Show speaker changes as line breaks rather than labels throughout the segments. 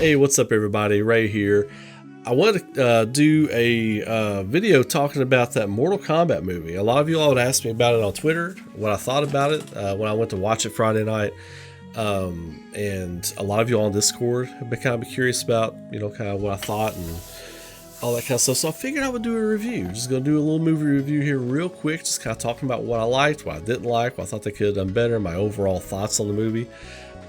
Hey, what's up, everybody? Ray here. I wanted to do a video talking about that Mortal Kombat movie. A lot of you all had asked me about it on Twitter, what I thought about it when I went to watch it Friday night. And a lot of you all on Discord have been kind of curious about, kind of what I thought and all that kind of stuff. So I figured I would do a review. Just going to do a little movie review here real quick, just kind of talking about what I liked, what I didn't like, what I thought they could have done better, my overall thoughts on the movie.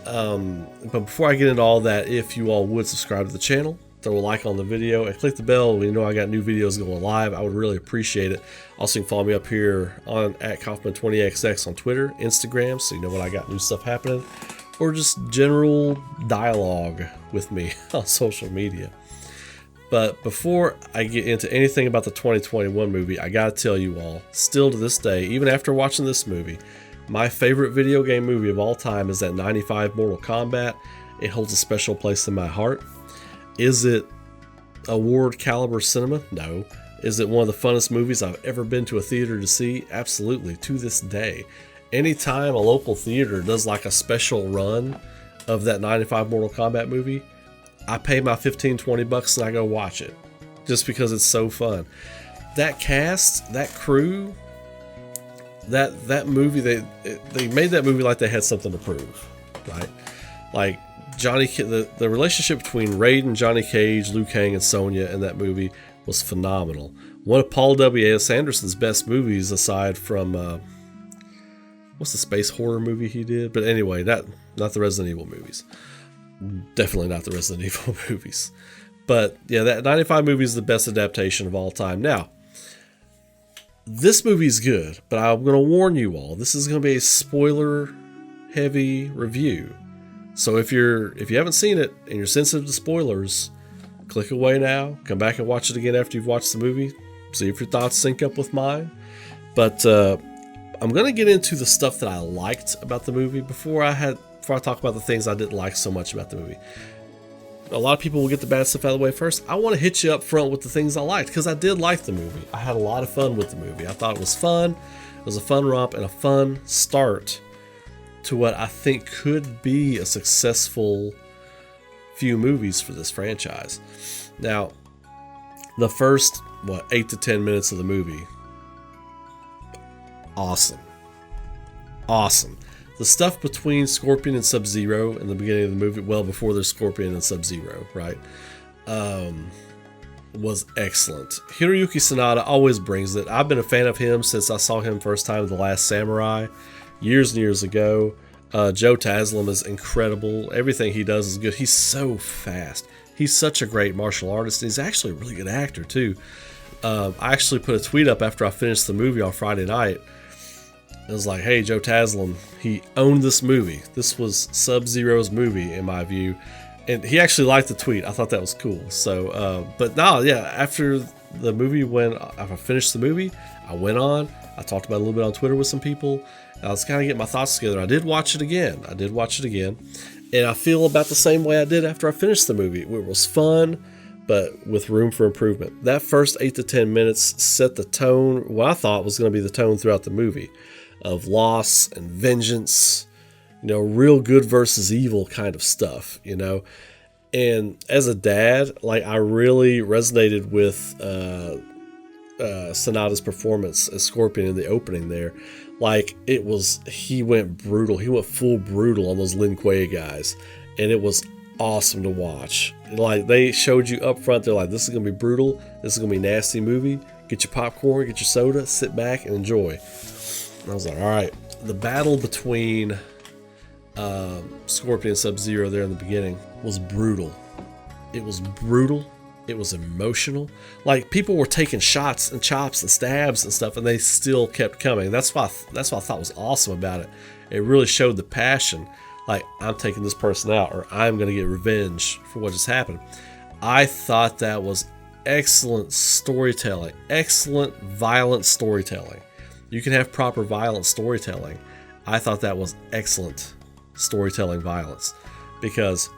But before I get into all that, if you all would subscribe to the channel, throw a like on the video, and click the bell when you know I got new videos going live, I would really appreciate it. Also, you can follow me up here on @Kaufman20XX on Twitter, Instagram, so you know when I got new stuff happening, or just general dialogue with me on social media. But before I get into anything about the 2021 movie, I gotta tell you all, still to this day, even after watching this movie, my favorite video game movie of all time is that 95 Mortal Kombat. It holds a special place in my heart. Is it award caliber cinema? No. Is it one of the funnest movies I've ever been to a theater to see? Absolutely, to this day. Anytime a local theater does like a special run of that 95 Mortal Kombat movie, I pay my $15-20 and I go watch it. Just because it's so fun. That cast, that crew, that movie, they made that movie like they had something to prove, right? Like the relationship between Raiden, Johnny Cage, Liu Kang, and Sonya in that movie was phenomenal. One of Paul W.S. Anderson's best movies, aside from what's the space horror movie he did? But anyway, not the Resident Evil movies. Definitely not the Resident Evil movies. But yeah, that 95 movie is the best adaptation of all time. Now, this movie's good, but I'm going to warn you all, this is going to be a spoiler-heavy review. So if you haven't seen it and you're sensitive to spoilers, click away now, come back and watch it again after you've watched the movie, see if your thoughts sync up with mine. But I'm going to get into the stuff that I liked about the movie before I talk about the things I didn't like so much about the movie. A lot of people will get the bad stuff out of the way first. I want to hit you up front with the things I liked, because I did like the movie. I had a lot of fun with the movie. I thought it was fun. It was a fun romp and a fun start to what I think could be a successful few movies for this franchise. Now, the first, 8 to 10 minutes of the movie, awesome. The stuff between Scorpion and Sub-Zero in the beginning of the movie, well before there's Scorpion and Sub-Zero, right, was excellent. Hiroyuki Sanada always brings it. I've been a fan of him since I saw him first time in The Last Samurai years and years ago. Joe Taslim is incredible. Everything he does is good. He's so fast. He's such a great martial artist. He's actually a really good actor too. I actually put a tweet up after I finished the movie on Friday night. It was like, hey, Joe Taslim, he owned this movie. This was Sub-Zero's movie, in my view. And he actually liked the tweet. I thought that was cool. So, but no, yeah, after the movie, after I finished the movie, I went on. I talked about it a little bit on Twitter with some people. I was kind of getting my thoughts together. I did watch it again. And I feel about the same way I did after I finished the movie. It was fun, but with room for improvement. That first 8 to 10 minutes set the tone, what I thought was going to be the tone throughout the movie, of loss and vengeance, real good versus evil kind of stuff, And as a dad, I really resonated with Sanada's performance as Scorpion in the opening there. He went brutal. He went full brutal on those Lin Kuei guys, and it was awesome to watch. They showed you up front, they're like, this is gonna be brutal. This is gonna be a nasty movie. Get your popcorn, get your soda, sit back and enjoy. And I was like, all right. The battle between Scorpion and Sub-Zero there in the beginning was brutal. It was brutal. It was emotional. People were taking shots and chops and stabs and stuff, and they still kept coming. That's what I thought was awesome about it. It really showed the passion. I'm taking this person out, or I'm going to get revenge for what just happened. I thought that was excellent storytelling. Excellent violent storytelling. You can have proper violent storytelling. I thought that was excellent storytelling violence, because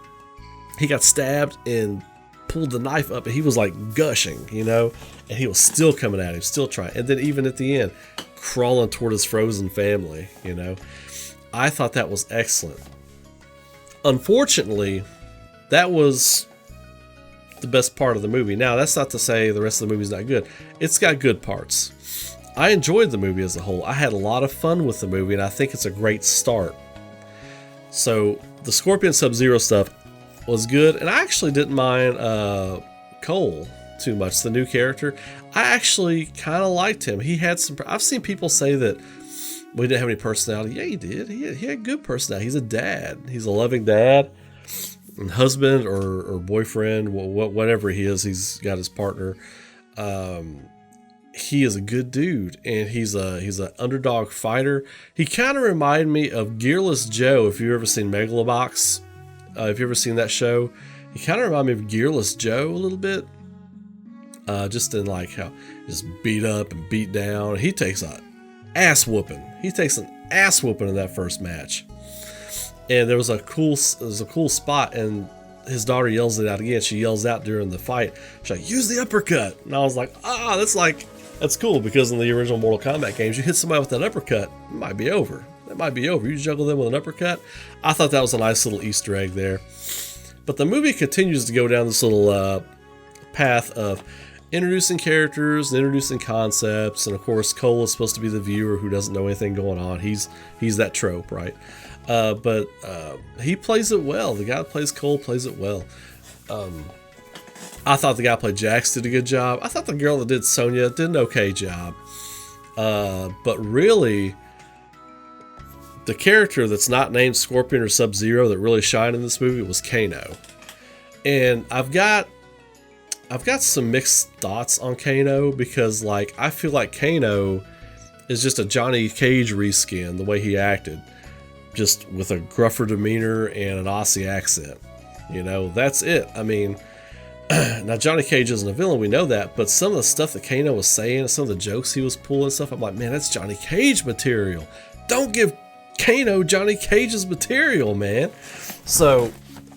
he got stabbed and pulled the knife up and he was gushing, and he was still coming at him, still trying. And then even at the end, crawling toward his frozen family, I thought that was excellent. Unfortunately, that was the best part of the movie. Now, that's not to say the rest of the movie's not good. It's got good parts. I enjoyed the movie as a whole. I had a lot of fun with the movie, and I think it's a great start. So the Scorpion Sub-Zero stuff was good, and I actually didn't mind Cole too much, the new character. I actually kind of liked him. He had some. I've seen people say that we didn't have any personality. Yeah, he did. He had good personality. He's a dad. He's a loving dad and husband or boyfriend, whatever he is. He's got his partner. He is a good dude, and he's an underdog fighter. He kind of reminded me of Gearless Joe. If you've ever seen Megalobox, if you've ever seen that show, he kind of reminded me of Gearless Joe a little bit. Just in like how just beat up and beat down. He takes an ass whooping. He takes an ass whooping in that first match. And there was a cool spot, and his daughter yells it out again. She yells out during the fight. She's like, "Use the uppercut!" And I was like, that's cool, because in the original Mortal Kombat games, you hit somebody with that uppercut, it might be over. It might be over. You juggle them with an uppercut. I thought that was a nice little Easter egg there. But the movie continues to go down this little path of introducing characters and introducing concepts, and of course Cole is supposed to be the viewer who doesn't know anything going on. He's that trope, right? But he plays it well. The guy that plays Cole plays it well. I thought the guy who played Jax did a good job. I thought the girl that did Sonya did an okay job. But really, the character that's not named Scorpion or Sub-Zero that really shined in this movie was Kano. And I've got some mixed thoughts on Kano, because like I feel like Kano is just a Johnny Cage reskin, the way he acted, just with a gruffer demeanor and an Aussie accent. You know, that's it. I mean, now Johnny Cage isn't a villain, we know that, but some of the stuff that Kano was saying, some of the jokes he was pulling and stuff, I'm like, man, that's Johnny Cage material. Don't give Kano Johnny Cage's material, man. So,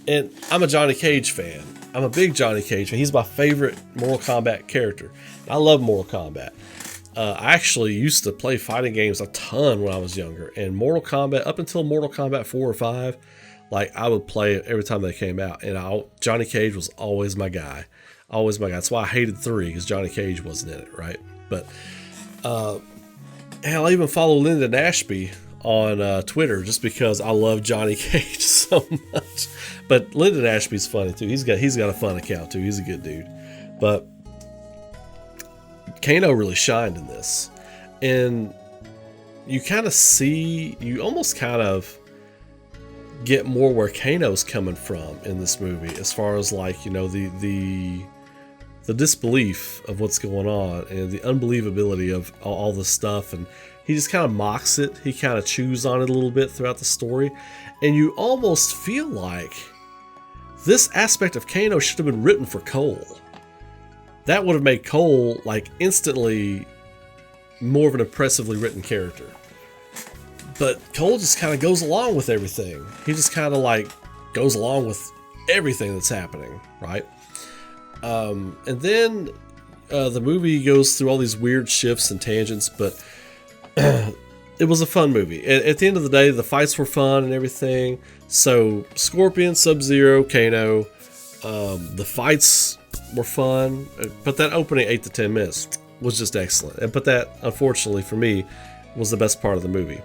and I'm a Johnny Cage fan. I'm a big Johnny Cage fan. He's my favorite Mortal Kombat character. I love Mortal Kombat. I actually used to play fighting games a ton when I was younger. And Mortal Kombat, up until Mortal Kombat 4 or 5, like I would play it every time they came out. And Johnny Cage was always my guy. Always my guy. That's why I hated 3, because Johnny Cage wasn't in it, right? But hell, I even follow Lyndon Ashby on Twitter just because I love Johnny Cage so much. But Lyndon Ashby's funny too. He's got a fun account too. He's a good dude. But Kano really shined in this, and you kind of see, you almost kind of get more where Kano's coming from in this movie, as far as like, you know, the disbelief of what's going on and the unbelievability of all this stuff, and he just kind of mocks it. He kind of chews on it a little bit throughout the story, and you almost feel like this aspect of Kano should have been written for Cole. That would have made Cole like instantly more of an impressively written character. But Cole just kind of goes along with everything. He just kind of like goes along with everything that's happening, right? And then the movie goes through all these weird shifts and tangents, but it was a fun movie. At the end of the day, the fights were fun and everything. So Scorpion, Sub-Zero, Kano, the fights were fun, but that opening 8 to 10 minutes was just excellent. But that, unfortunately for me, was the best part of the movie.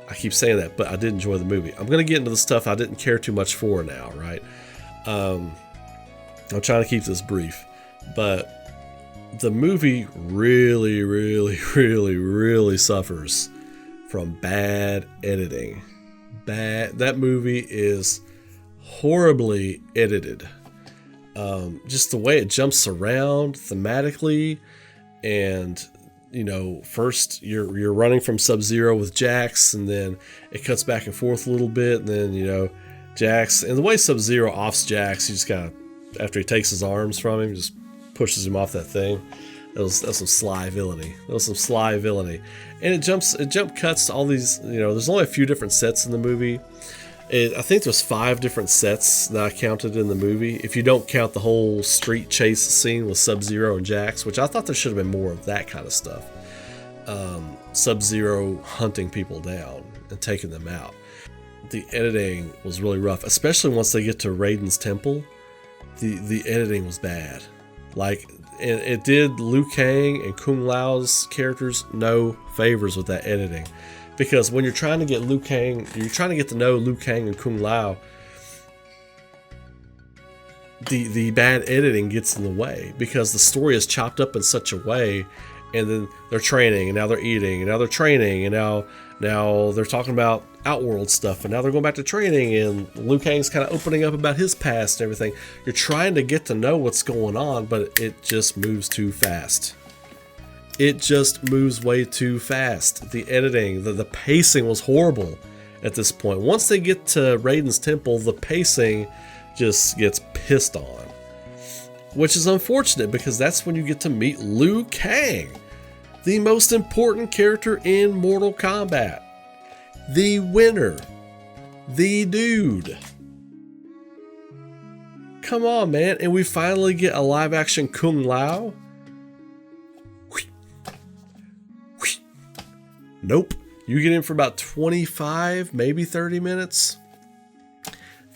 I keep saying that, but I did enjoy the movie. I'm going to get into the stuff I didn't care too much for now, right? I'm trying to keep this brief, but the movie really, really, really, really suffers from bad editing. That movie is horribly edited. Just the way it jumps around thematically, and you know, first you're running from Sub-Zero with Jax, and then it cuts back and forth a little bit, and then, you know, Jax, and the way Sub-Zero offs Jax, he just kind of, after he takes his arms from him, just pushes him off that thing. That was some sly villainy. And it jump cuts to all these, you know, there's only a few different sets in the movie. I think there's 5 different sets that I counted in the movie, if you don't count the whole street chase scene with Sub-Zero and Jax, which I thought there should have been more of that kind of stuff. Sub-Zero hunting people down and taking them out. the editing was really rough, especially once they get to Raiden's temple. The editing was bad. Like, it did Liu Kang and Kung Lao's characters no favors with that editing, because when you're trying to get to know Liu Kang and Kung Lao, the bad editing gets in the way, because the story is chopped up in such a way, and then they're training, and now they're eating, and now they're training, and now they're talking about Outworld stuff, and now they're going back to training, and Liu Kang's kind of opening up about his past and everything. You're trying to get to know what's going on, but it just moves too fast. It just moves way too fast. The editing, the pacing was horrible at this point. Once they get to Raiden's temple, the pacing just gets pissed on, which is unfortunate, because that's when you get to meet Liu Kang, the most important character in Mortal Kombat, the winner, the dude. Come on, man. And we finally get a live action Kung Lao. Nope. You get in for about 25, maybe 30 minutes.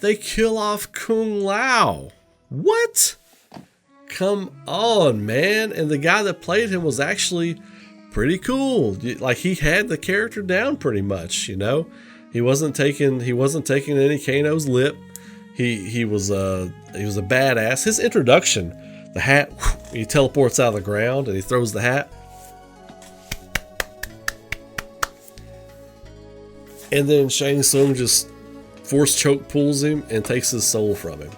They kill off Kung Lao. What? Come on, man. And the guy that played him was actually pretty cool. Like, he had the character down pretty much, you know. He wasn't taking any Kano's lip. He was a badass. His introduction, the hat, he teleports out of the ground and he throws the hat. And then Shang Tsung just force choke pulls him and takes his soul from him.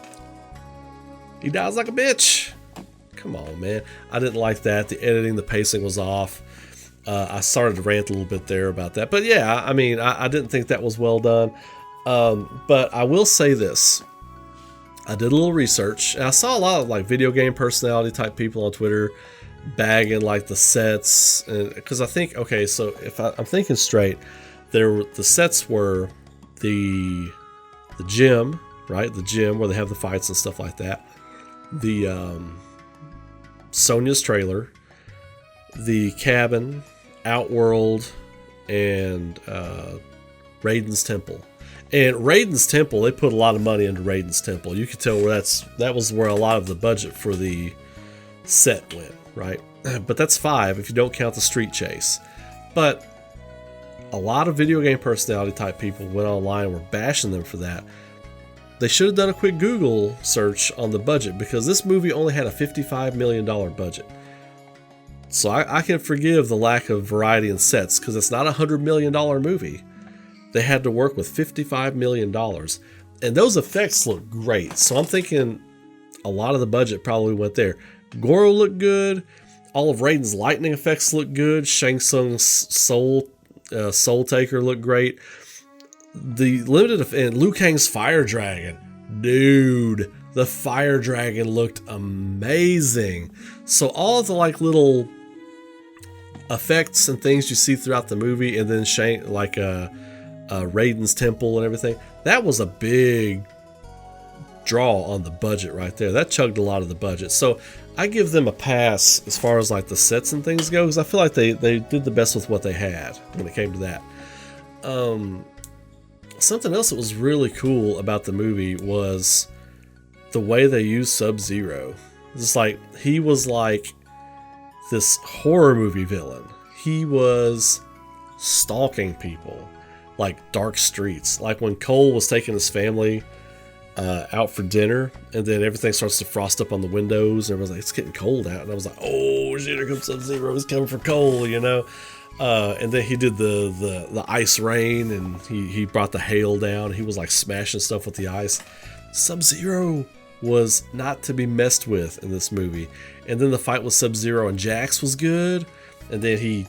He dies like a bitch. Come on, man. I didn't like that. The editing, the pacing was off. I started to rant a little bit there about that. But yeah, I mean, I didn't think that was well done. But I will say this. I did a little research, and I saw a lot of like video game personality type people on Twitter bagging like the sets. Because I think, okay, so if I'm thinking straight, the sets were the gym, right? The gym where they have the fights and stuff like that. The Sonya's trailer, the cabin, Outworld, and Raiden's temple. And Raiden's temple, they put a lot of money into Raiden's temple. You could tell where that was where a lot of the budget for the set went, right? But that's 5 if you don't count the street chase. But a lot of video game personality type people went online and were bashing them for that. They should have done a quick Google search on the budget, because this movie only had a $55 million budget. So I can forgive the lack of variety in sets, because it's not a $100 million movie. They had to work with $55 million. And those effects look great. So I'm thinking a lot of the budget probably went there. Goro looked good. All of Raiden's lightning effects looked good. Shang Tsung's soul taker looked great. The limited, and Liu Kang's fire dragon, dude, the fire dragon looked amazing. So all of the like little effects and things you see throughout the movie, and then Raiden's temple and everything, that was a big draw on the budget right there. That chugged a lot of the budget. So I give them a pass as far as like the sets and things go, because I feel like they did the best with what they had when it came to that. Something else that was really cool about the movie was the way they used Sub-Zero. It's like, he was like this horror movie villain. He was stalking people, like dark streets. Like when Cole was taking his family out for dinner, and then everything starts to frost up on the windows, and everyone's like, it's getting cold out. And I was like, oh shit, here comes Sub-Zero. He's coming for Cole, you know? And then he did the ice rain, and he brought the hail down. He was like smashing stuff with the ice. Sub-Zero was not to be messed with in this movie. And then the fight with Sub-Zero and Jax was good. And then he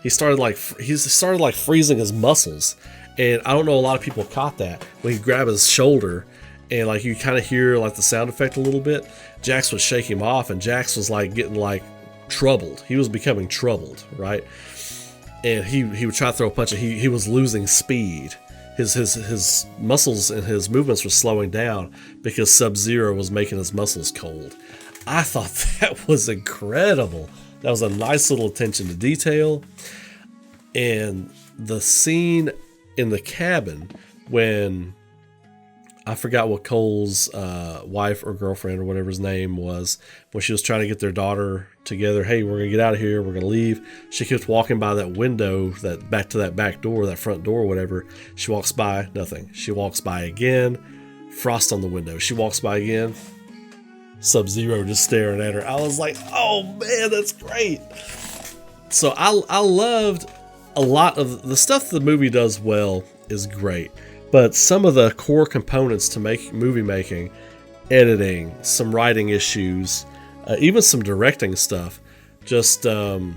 started like freezing his muscles. And I don't know, a lot of people caught that when he grabbed his shoulder, and like you kind of hear like the sound effect a little bit. Jax would shake him off, and Jax was like getting like troubled. He was becoming troubled, right? And he would try to throw a punch, and he was losing speed. His muscles and his movements were slowing down because Sub-Zero was making his muscles cold. I thought that was incredible. That was a nice little attention to detail. And the scene in the cabin when I forgot what Cole's wife or girlfriend or whatever his name was, when she was trying to get their daughter together. Hey, we're going to get out of here. We're going to leave. She keeps walking by that window, that back to that back door, that front door, whatever. She walks by, nothing. She walks by again, frost on the window. She walks by again, Sub-Zero just staring at her. I was like, oh man, that's great. So I loved a lot of the stuff the movie does well is great. But some of the core components to make movie making, editing, some writing issues, even some directing stuff, just, I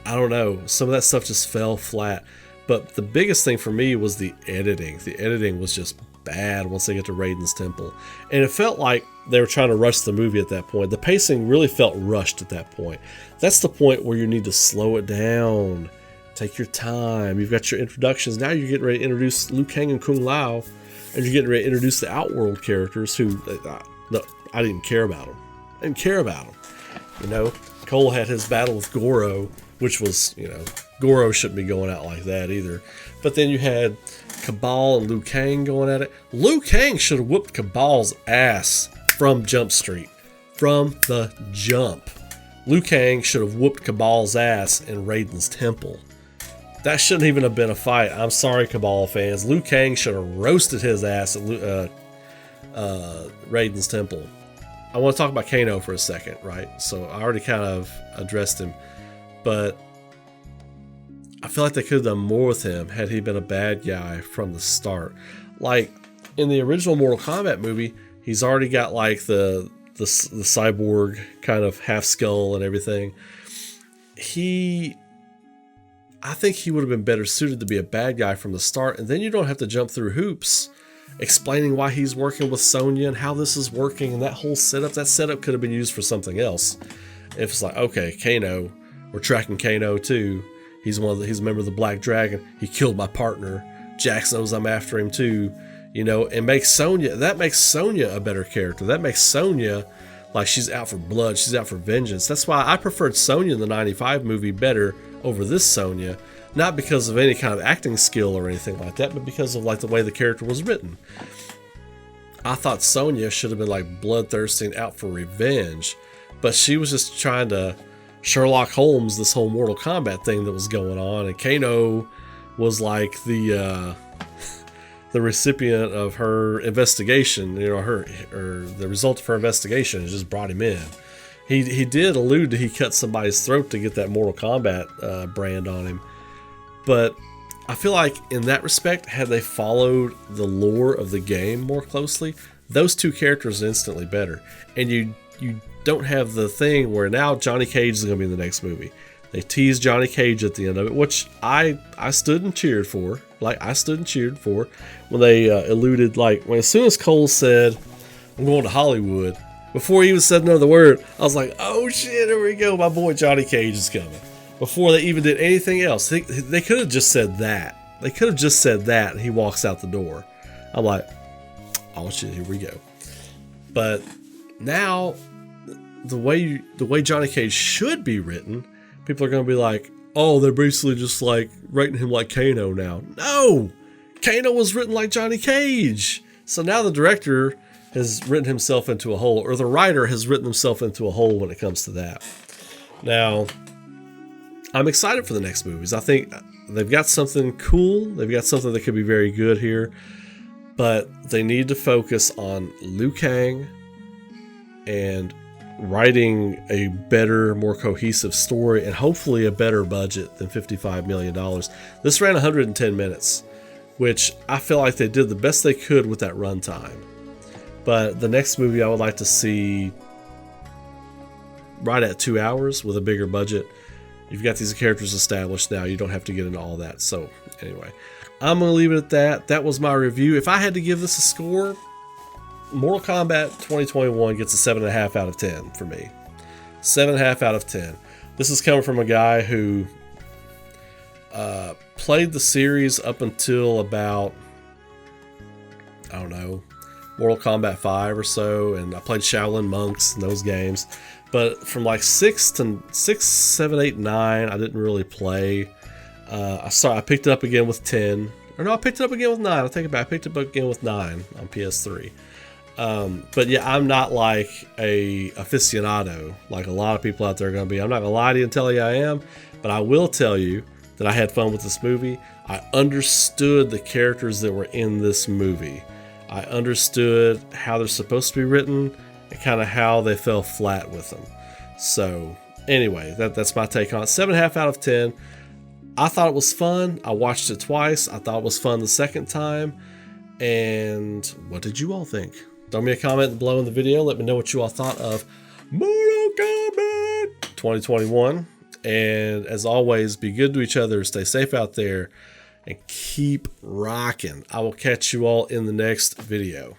don't know, some of that stuff just fell flat. But the biggest thing for me was the editing. The editing was just bad once they get to Raiden's Temple. And it felt like they were trying to rush the movie at that point. The pacing really felt rushed at that point. That's the point where you need to slow it down. Take your time. You've got your introductions. Now you're getting ready to introduce Liu Kang and Kung Lao, and you're getting ready to introduce the Outworld characters who, no, I didn't care about them. I didn't care about them. You know, Cole had his battle with Goro, which was, you know, Goro shouldn't be going out like that either. But then you had Cabal and Liu Kang going at it. Liu Kang should have whooped Cabal's ass from Jump Street. From the jump. Liu Kang should have whooped Cabal's ass in Raiden's Temple. That shouldn't even have been a fight. I'm sorry, Cabal fans. Liu Kang should have roasted his ass at Raiden's Temple. I want to talk about Kano for a second, right? So I already kind of addressed him, but I feel like they could have done more with him had he been a bad guy from the start. Like in the original Mortal Kombat movie, he's already got like the cyborg kind of half skull and everything. I think he would have been better suited to be a bad guy from the start, and then you don't have to jump through hoops explaining why he's working with Sonya and how this is working and that whole setup. That setup could have been used for something else. If it's like, okay, Kano, we're tracking Kano too. He's a member of the Black Dragon. He killed my partner. Jax knows I'm after him too. You know, and makes Sonya a better character. That makes Sonya like she's out for blood. She's out for vengeance. That's why I preferred Sonya in the 95 movie better over this Sonya, not because of any kind of acting skill or anything like that, but because of like the way the character was written. I thought Sonya should have been like bloodthirsty and out for revenge, but she was just trying to Sherlock Holmes this whole Mortal Kombat thing that was going on, and Kano was like the recipient of her investigation, you know, or the result of her investigation. It just brought him in. He did allude to he cut somebody's throat to get that Mortal Kombat brand on him. But I feel like in that respect, had they followed the lore of the game more closely, those two characters are instantly better. And you don't have the thing where now Johnny Cage is going to be in the next movie. They teased Johnny Cage at the end of it, which I stood and cheered for. Like, I stood and cheered for when they alluded, like, when as soon as Cole said, I'm going to Hollywood, before he even said another word, I was like, oh shit, here we go, my boy Johnny Cage is coming. Before they even did anything else, they could have just said that. They could have just said that, and he walks out the door. I'm like, oh shit, here we go. But now, the way Johnny Cage should be written, people are going to be like, oh, they're basically just like writing him like Kano now. No! Kano was written like Johnny Cage. So now the director has written himself into a hole, or the writer has written himself into a hole when it comes to that. Now, I'm excited for the next movies. I think they've got something cool. They've got something that could be very good here. But they need to focus on Liu Kang and writing a better, more cohesive story, and hopefully a better budget than $55 million. This ran 110 minutes, which I feel like they did the best they could with that runtime. But the next movie I would like to see right at 2 hours with a bigger budget. You've got these characters established now. You don't have to get into all that. So anyway, I'm going to leave it at that. That was my review. If I had to give this a score, Mortal Kombat 2021 gets a 7.5 out of 10 for me. 7.5 out of 10. This is coming from a guy who played the series up until about, I don't know, Mortal Kombat 5 or so, and I played Shaolin Monks in those games. But from like 6, 7, 8, 9, I didn't really play. I picked it up again with 10, Or no, I picked it up again with 9. I'll take it back. I picked it up again with 9 on PS3. But yeah, I'm not like a aficionado like a lot of people out there are going to be. I'm not going to lie to you and tell you I am, but I will tell you that I had fun with this movie. I understood the characters that were in this movie. I understood how they're supposed to be written and kind of how they fell flat with them. So anyway, that's my take on it. 7.5 out of 10. I thought it was fun. I watched it twice. I thought it was fun the second time. And what did you all think? Throw me a comment below in the video. Let me know what you all thought of Mortal Kombat 2021. And as always, be good to each other. Stay safe out there and keep rocking. I will catch you all in the next video.